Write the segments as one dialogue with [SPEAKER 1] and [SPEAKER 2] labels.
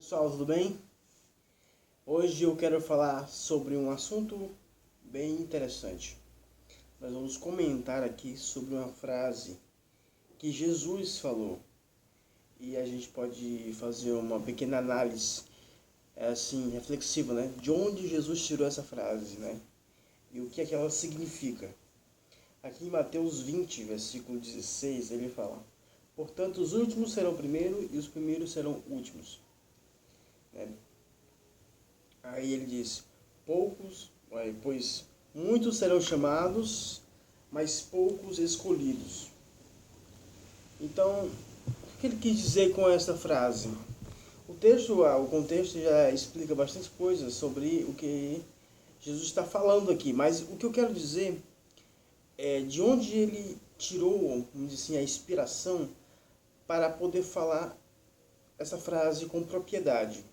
[SPEAKER 1] Pessoal, tudo bem? Hoje eu quero falar sobre um assunto bem interessante. Nós vamos comentar aqui sobre uma frase que Jesus falou e a gente pode fazer uma pequena análise, assim, reflexiva, né? De onde Jesus tirou essa frase, né? E o que é que ela significa. Aqui em Mateus 20, versículo 16, ele fala: portanto, os últimos serão primeiros e os primeiros serão últimos. Aí ele diz: pois muitos serão chamados, mas poucos escolhidos. Então, o que ele quis dizer com essa frase? O contexto já explica bastante coisas sobre o que Jesus está falando aqui, mas o que eu quero dizer é de onde ele tirou, vamos dizer assim, a inspiração para poder falar essa frase com propriedade.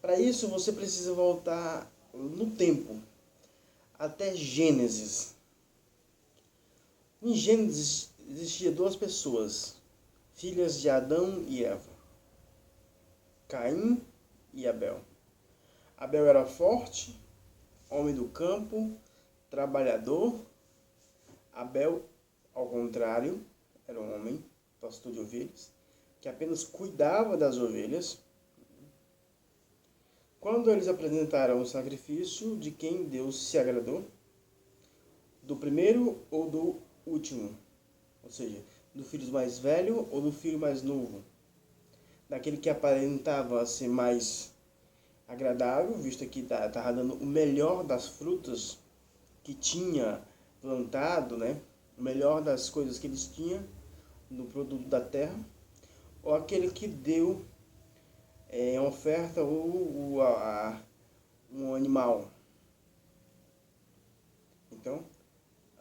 [SPEAKER 1] Para isso, você precisa voltar no tempo, até Gênesis. Em Gênesis existiam duas pessoas, filhas de Adão e Eva, Caim e Abel. Abel era forte, homem do campo, trabalhador. Abel, ao contrário, era um homem, pastor de ovelhas, que apenas cuidava das ovelhas. Quando eles apresentaram o sacrifício, de quem Deus se agradou? Do primeiro ou do último? Ou seja, do filho mais velho ou do filho mais novo? Daquele que aparentava ser mais agradável, visto que estava dando o melhor das frutas que tinha plantado, né? O melhor das coisas que eles tinham no produto da terra, ou aquele que deu em oferta um animal. Então,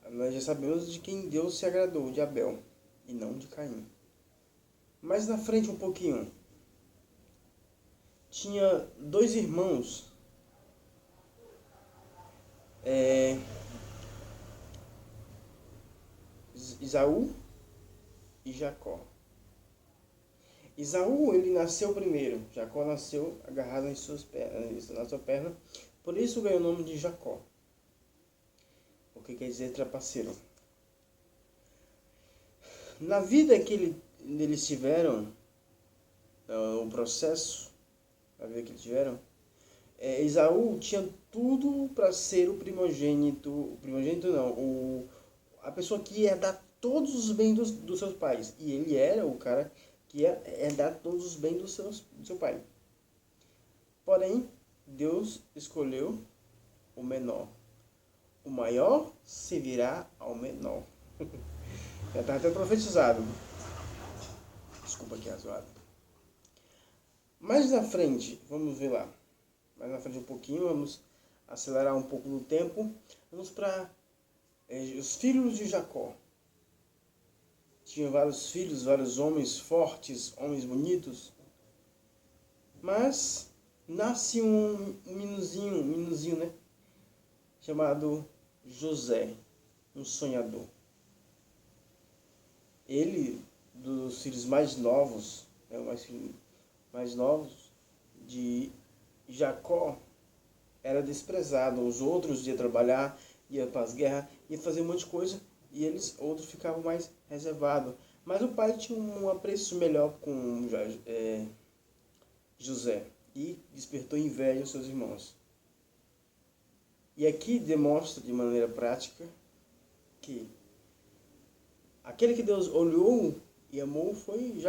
[SPEAKER 1] nós já sabemos de quem Deus se agradou, de Abel, e não de Caim. Mais na frente um pouquinho, tinha dois irmãos, Esaú e Jacó. Esaú, ele nasceu primeiro, Jacó nasceu agarrado na sua perna, por isso ganhou o nome de Jacó, porque quer dizer trapaceiro. Na vida que eles tiveram, o processo, na vida que eles tiveram, Esaú tinha tudo para ser o primogênito não, a pessoa que ia dar todos os bens dos seus pais, e ele era o cara que ia herdar todos os bens do seu pai. Porém, Deus escolheu o menor. O maior servirá ao menor. Já está até profetizado. Desculpa aqui a zoada. Mais na frente, vamos ver lá. Mais na frente um pouquinho, vamos acelerar um pouco no tempo. Vamos para os filhos de Jacó. Tinha vários filhos, vários homens fortes, homens bonitos. Mas nasce um meninozinho, né? Chamado José, um sonhador. Ele, dos filhos mais novos, mais novos de Jacó, era desprezado. Os outros iam trabalhar, iam para as guerras, iam fazer um monte de coisa, e outros ficavam mais reservados. Mas o pai tinha um apreço melhor com José e despertou inveja aos seus irmãos. E aqui demonstra de maneira prática que aquele que Deus olhou e amou foi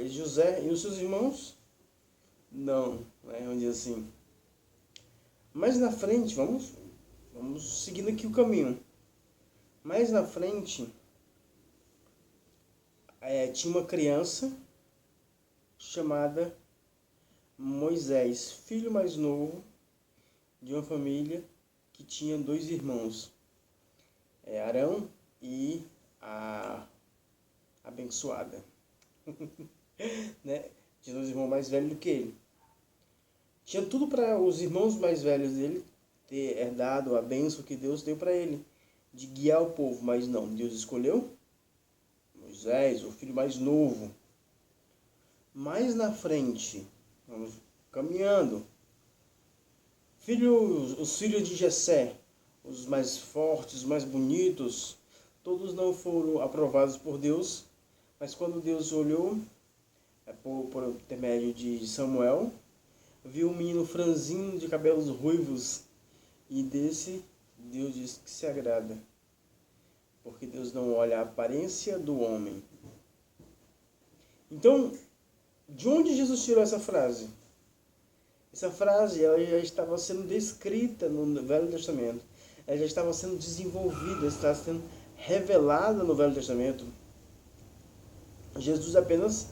[SPEAKER 1] José, e os seus irmãos não, né? Vamos dizer assim. Mais na frente, vamos seguindo aqui o caminho. Mais na frente, tinha uma criança chamada Moisés, filho mais novo de uma família que tinha dois irmãos, Arão e a abençoada. Né? Tinha dois irmãos mais velhos do que ele. Tinha tudo para os irmãos mais velhos dele ter herdado a bênção que Deus deu para ele, de guiar o povo, mas não. Deus escolheu Moisés, o filho mais novo. Mais na frente, vamos caminhando. Os filhos de Jessé, os mais fortes, os mais bonitos, todos não foram aprovados por Deus, mas quando Deus olhou, por intermédio de Samuel, viu um menino franzino de cabelos ruivos, e desse Deus diz que se agrada, porque Deus não olha a aparência do homem. Então, de onde Jesus tirou essa frase? Essa frase ela já estava sendo descrita no Velho Testamento. Ela já estava sendo desenvolvida, estava sendo revelada no Velho Testamento. Jesus apenas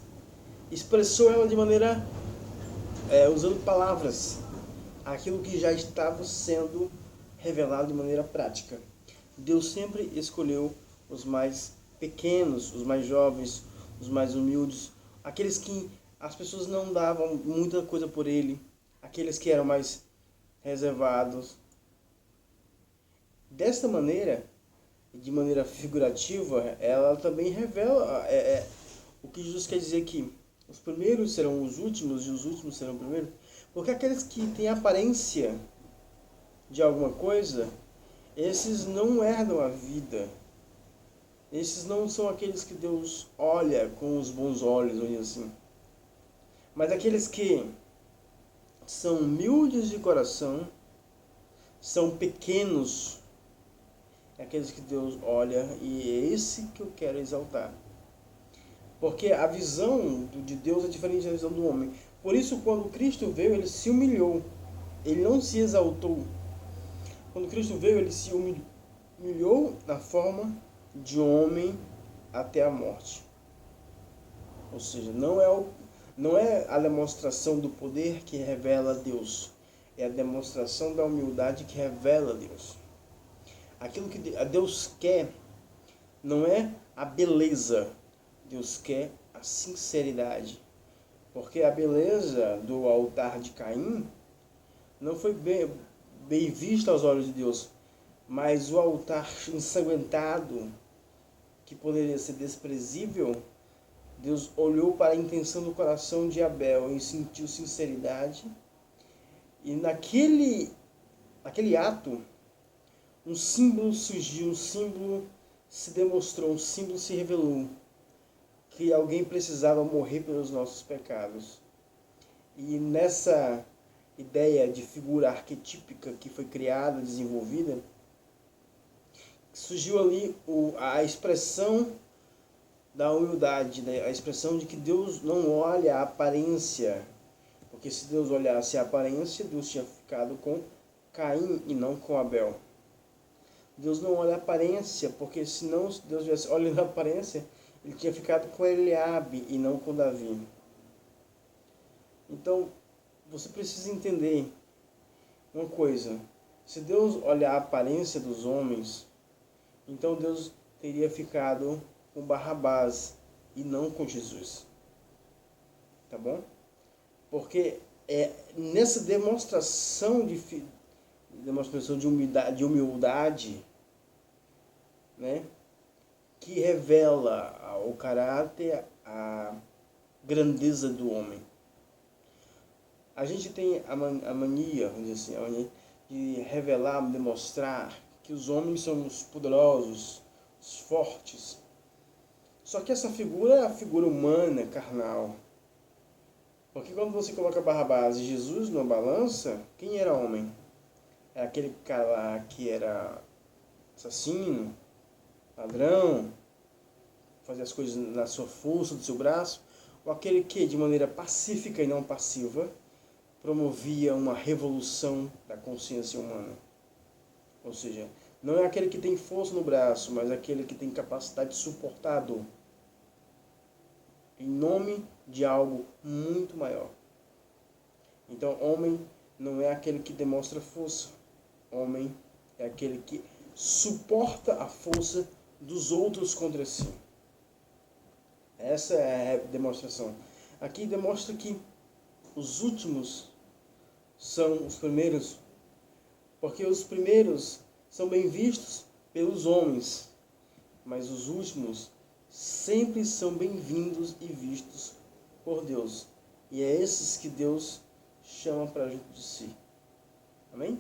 [SPEAKER 1] expressou ela de maneira, usando palavras, aquilo que já estava sendo revelado de maneira prática. Deus sempre escolheu os mais pequenos, os mais jovens, os mais humildes, aqueles que as pessoas não davam muita coisa por ele, aqueles que eram mais reservados. Desta maneira, de maneira figurativa, ela também revela o que Jesus quer dizer aqui. Os primeiros serão os últimos e os últimos serão os primeiros. Porque aqueles que têm aparência de alguma coisa, esses não herdam a vida. Esses não são aqueles que Deus olha com os bons olhos, olha assim. Mas aqueles que são humildes de coração, são pequenos, é aqueles que Deus olha, e é esse que eu quero exaltar. Porque a visão de Deus é diferente da visão do homem. Por isso, quando Cristo veio, ele se humilhou. Ele não se exaltou. Quando Cristo veio, ele se humilhou na forma de homem até a morte. Ou seja, não é a demonstração do poder que revela Deus. É a demonstração da humildade que revela Deus. Aquilo que Deus quer não é a beleza. Deus quer a sinceridade. Porque a beleza do altar de Caim não foi bem vista aos olhos de Deus. Mas o altar ensanguentado, que poderia ser desprezível, Deus olhou para a intenção do coração de Abel e sentiu sinceridade. E naquele ato, um símbolo surgiu, um símbolo se demonstrou, um símbolo se revelou. Que alguém precisava morrer pelos nossos pecados. E nessa ideia de figura arquetípica que foi criada, desenvolvida, surgiu ali a expressão da humildade, né? A expressão de que Deus não olha a aparência, porque se Deus olhasse a aparência, Deus tinha ficado com Caim e não com Abel. Deus não olha a aparência, porque se não Deus estivesse olhando a aparência, ele tinha ficado com Eliabe e não com Davi. Então, você precisa entender uma coisa. Se Deus olhar a aparência dos homens, então Deus teria ficado com Barrabás e não com Jesus. Tá bom? Porque é nessa demonstração de humildade, né, que revela o caráter, a grandeza do homem. A gente tem a mania, vamos dizer assim, a mania de revelar, demonstrar que os homens são os poderosos, os fortes. Só que essa figura é a figura humana, carnal. Porque quando você coloca Barrabás e Jesus numa balança, quem era homem? É aquele cara lá que era assassino, ladrão, fazia as coisas na sua força, do seu braço, ou aquele que, de maneira pacífica e não passiva, promovia uma revolução da consciência humana. Ou seja, não é aquele que tem força no braço, mas aquele que tem capacidade de suportar a dor, em nome de algo muito maior. Então, homem não é aquele que demonstra força. Homem é aquele que suporta a força dos outros contra si. Essa é a demonstração. Aqui demonstra que os últimos são os primeiros, porque os primeiros são bem vistos pelos homens, mas os últimos sempre são bem-vindos e vistos por Deus. E é esses que Deus chama para junto de si. Amém?